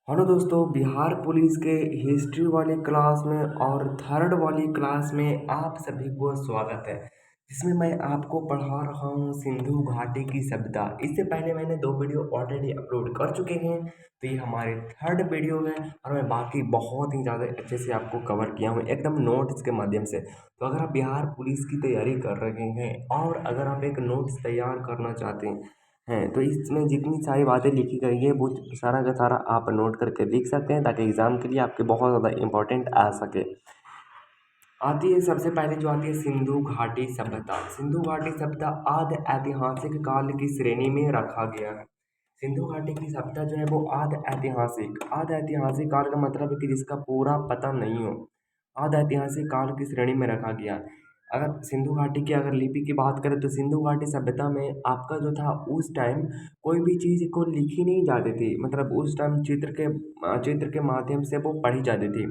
Hello दोस्तों, Bihar police के history वाली क्लास में और थर्ड वाली क्लास में आप सभी को स्वागत है। जिसमें मैं आपको पढ़ा रहा हूँ सिंधु घाटी की सभ्यता। इससे पहले मैंने दो वीडियो ऑलरेडी अपलोड कर चुके हैं, तो ये हमारे थर्ड वीडियो है और मैं बाकी बहुत ही ज़्यादा अच्छे से आपको कवर किया हूँ एकदम नोट्स के माध्यम से। तो अगर आप बिहार पुलिस की तैयारी कर रहे हैं और अगर आप एक नोट्स तैयार करना चाहते हैं तो इसमें जितनी सारी बातें लिखी गई है वो सारा का सारा आप नोट करके लिख सकते हैं, ताकि एग्ज़ाम के लिए आपके बहुत ज़्यादा इंपॉर्टेंट आ सके। आती है सबसे पहले जो आती है सिंधु घाटी सभ्यता। सिंधु घाटी सभ्यता आद्य ऐतिहासिक काल की श्रेणी में रखा गया है। सिंधु घाटी की सभ्यता जो है वो आद्य ऐतिहासिक काल का मतलब है कि जिसका पूरा पता नहीं हो, आद्य ऐतिहासिक काल की श्रेणी में रखा गया। अगर सिंधु घाटी की अगर लिपि की बात करें तो सिंधु घाटी सभ्यता में आपका जो था उस टाइम कोई भी चीज़ को लिखी नहीं जाती थी, मतलब उस टाइम चित्र के माध्यम से वो पढ़ी जाती थी।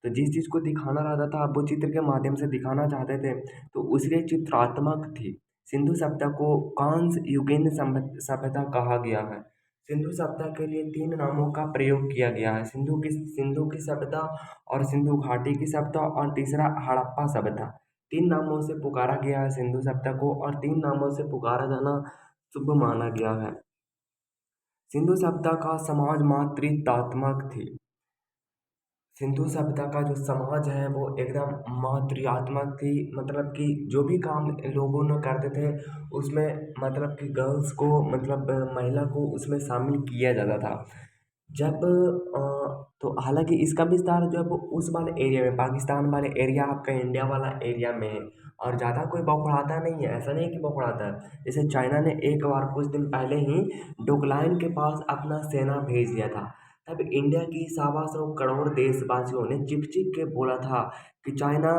तो जिस चीज़ को दिखाना रहता था वो चित्र के माध्यम से दिखाना चाहते थे, तो इसलिए चित्रात्मक थी। सिंधु सभ्यता को कांस्य युगीन सभ्यता कहा गया है। सिंधु सभ्यता के लिए तीन नामों का प्रयोग किया गया है, सिंधु की सभ्यता और सिंधु घाटी की सभ्यता और तीसरा हड़प्पा सभ्यता। तीन नामों से पुकारा गया है सिंधु सभ्यता को और तीन नामों से पुकारा जाना शुभ माना गया है। सिंधु सभ्यता का समाज मातृत्वात्मक थी। सिंधु सभ्यता का जो समाज है वो एकदम मातृआत्मक थी, मतलब कि जो भी काम लोगों ने करते थे उसमें मतलब कि गर्ल्स को मतलब महिला को उसमें शामिल किया जाता था। जब तो हालांकि इसका विस्तार जो है वो उस वाले एरिया में, पाकिस्तान वाले एरिया, आपका इंडिया वाला एरिया में है और ज़्यादा कोई बौखलाता नहीं है। ऐसा नहीं कि बौखलाता है, जैसे चाइना ने एक बार कुछ दिन पहले ही डोकलाइन के पास अपना सेना भेज दिया था। तब इंडिया की 125 करोड़ देशवासियों ने चिक चिक के बोला था कि चाइना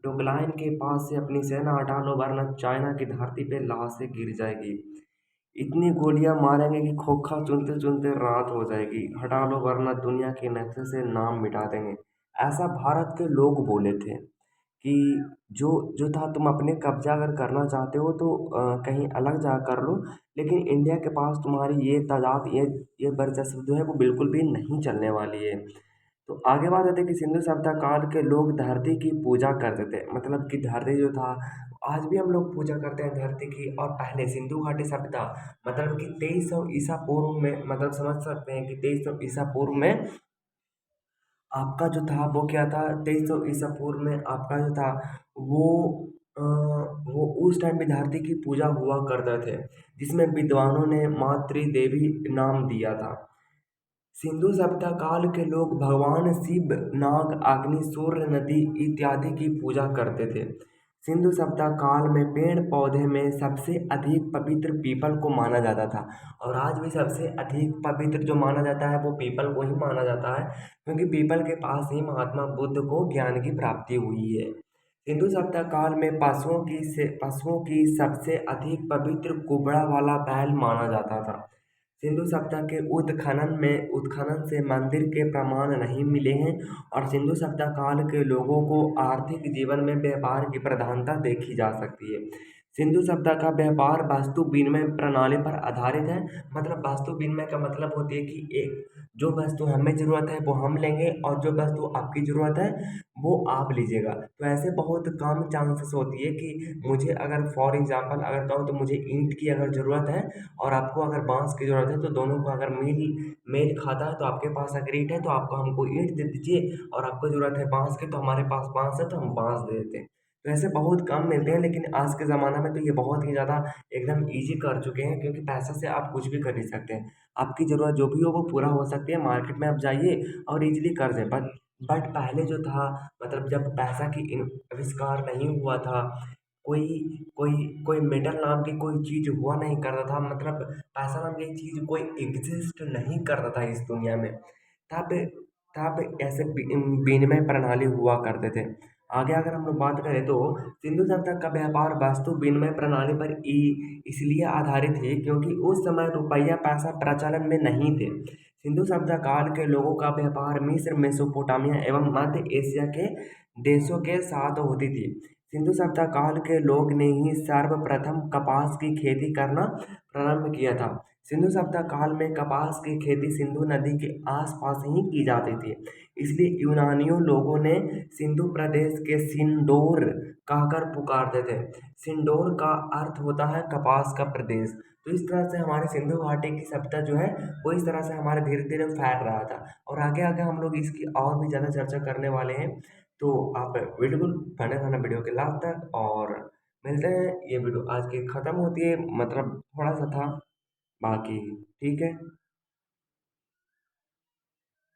डोकलाइन के पास से अपनी सेना हटा लो, वरना चाइना की धरती पे लाशें गिर जाएगी। इतनी गोलियां मारेंगे कि खोखा चुनते चुनते रात हो जाएगी, हटा लो वरना दुनिया के नक्शे से नाम मिटा देंगे। ऐसा भारत के लोग बोले थे कि जो जो था तुम अपने कब्जा अगर करना चाहते हो तो कहीं अलग जा कर लो, लेकिन इंडिया के पास तुम्हारी ये तादाद ये वर्चस्व जो है वो बिल्कुल भी नहीं चलने वाली है। तो आगे बात आती है कि सिंधु सभ्यता काल के लोग धरती की पूजा करते थे, मतलब कि धरती जो था आज भी हम लोग पूजा करते हैं धरती की। और पहले सिंधु घाटी सभ्यता मतलब कि 2300 ईसा पूर्व में, मतलब समझ सकते हैं कि 2300 ईसा पूर्व में आपका जो था वो क्या था, 2300 ईसा पूर्व में आपका जो था वो वो उस टाइम भी धरती की पूजा हुआ करते थे, जिसमें विद्वानों ने मातृ देवी नाम दिया था। सिंधु सभ्यता काल के लोग भगवान शिव, नाग, अग्नि, सूर्य, नदी इत्यादि की पूजा करते थे। सिंधु सभ्यता काल में पेड़ पौधे में सबसे अधिक पवित्र पीपल को माना जाता था, और आज भी सबसे अधिक पवित्र जो माना जाता है वो पीपल को ही माना जाता है, क्योंकि पीपल के पास ही महात्मा बुद्ध को ज्ञान की प्राप्ति हुई है। सिंधु सभ्यता काल में पशुओं की सबसे अधिक पवित्र कुबड़ा वाला बैल माना जाता था। सिंधु सभ्यता के उत्खनन से मंदिर के प्रमाण नहीं मिले हैं, और सिंधु सभ्यता काल के लोगों को आर्थिक जीवन में व्यापार की प्रधानता देखी जा सकती है। सिंधु सभ्यता का व्यापार वस्तु विनिमय प्रणाली पर आधारित है, मतलब वस्तु विनिमय का मतलब होती है कि एक जो वस्तु हमें ज़रूरत है वो हम लेंगे और जो वस्तु आपकी ज़रूरत है वो आप लीजिएगा। तो ऐसे बहुत कम चांसेस होती है कि मुझे अगर फॉर एग्जांपल अगर कहूँ तो मुझे ईंट की अगर ज़रूरत है और आपको अगर बाँस की ज़रूरत है, तो दोनों को अगर मेल मेल खाता है तो आपके पास अगर ईंट है तो आपको हमको ईंट दे दीजिए, और आपको ज़रूरत है बाँस की तो हमारे पास बाँस है तो हम बाँस दे देते हैं। तो ऐसे बहुत कम मिलते हैं, लेकिन आज के ज़माना में तो ये बहुत ही ज़्यादा एकदम ईज़ी कर चुके हैं, क्योंकि पैसा से आप कुछ भी खरीद सकते हैं। आपकी ज़रूरत जो भी हो वो पूरा हो सकती है, मार्केट में आप जाइए और ईज़िली कर दें। बट पहले जो था, मतलब जब पैसा की आविष्कार नहीं हुआ था, कोई कोई कोई मेटल नाम की कोई चीज़ हुआ नहीं करता था, मतलब पैसा नाम की चीज़ कोई एग्ज़िस्ट नहीं करता था इस दुनिया में। तब तब ऐसे विनिमय प्रणाली हुआ करते थे। आगे अगर हम लोग बात करें तो सिंधु सभ्यता का व्यापार वस्तु विनिमय प्रणाली पर इसलिए आधारित है क्योंकि उस समय रुपया पैसा प्रचलन में नहीं थे। सिंधु सभ्यता काल के लोगों का व्यापार मिस्र, मेसोपोटामिया एवं मध्य एशिया के देशों के साथ होती थी। सिंधु सभ्यता काल के लोग ने ही सर्वप्रथम कपास की खेती करना प्रारंभ किया था। सिंधु सभ्यता काल में कपास की खेती सिंधु नदी के आसपास ही की जाती थी। इसलिए यूनानियों लोगों ने सिंधु प्रदेश के सिंदोर कहकर पुकारते थे। सिंदोर का अर्थ होता है कपास का प्रदेश। तो इस तरह से हमारे सिंधु घाटी की सभ्यता जो है वो इस तरह से हमारे धीरे धीरे फैल रहा था। और आगे आगे हम लोग इसकी और भी ज़्यादा चर्चा करने वाले हैं। तो आप बिल्कुल बने रहना वीडियो के लास्ट तक, और मिलते हैं। ये वीडियो आज की ख़त्म होती है, मतलब थोड़ा सा था बाकी। ठीक है।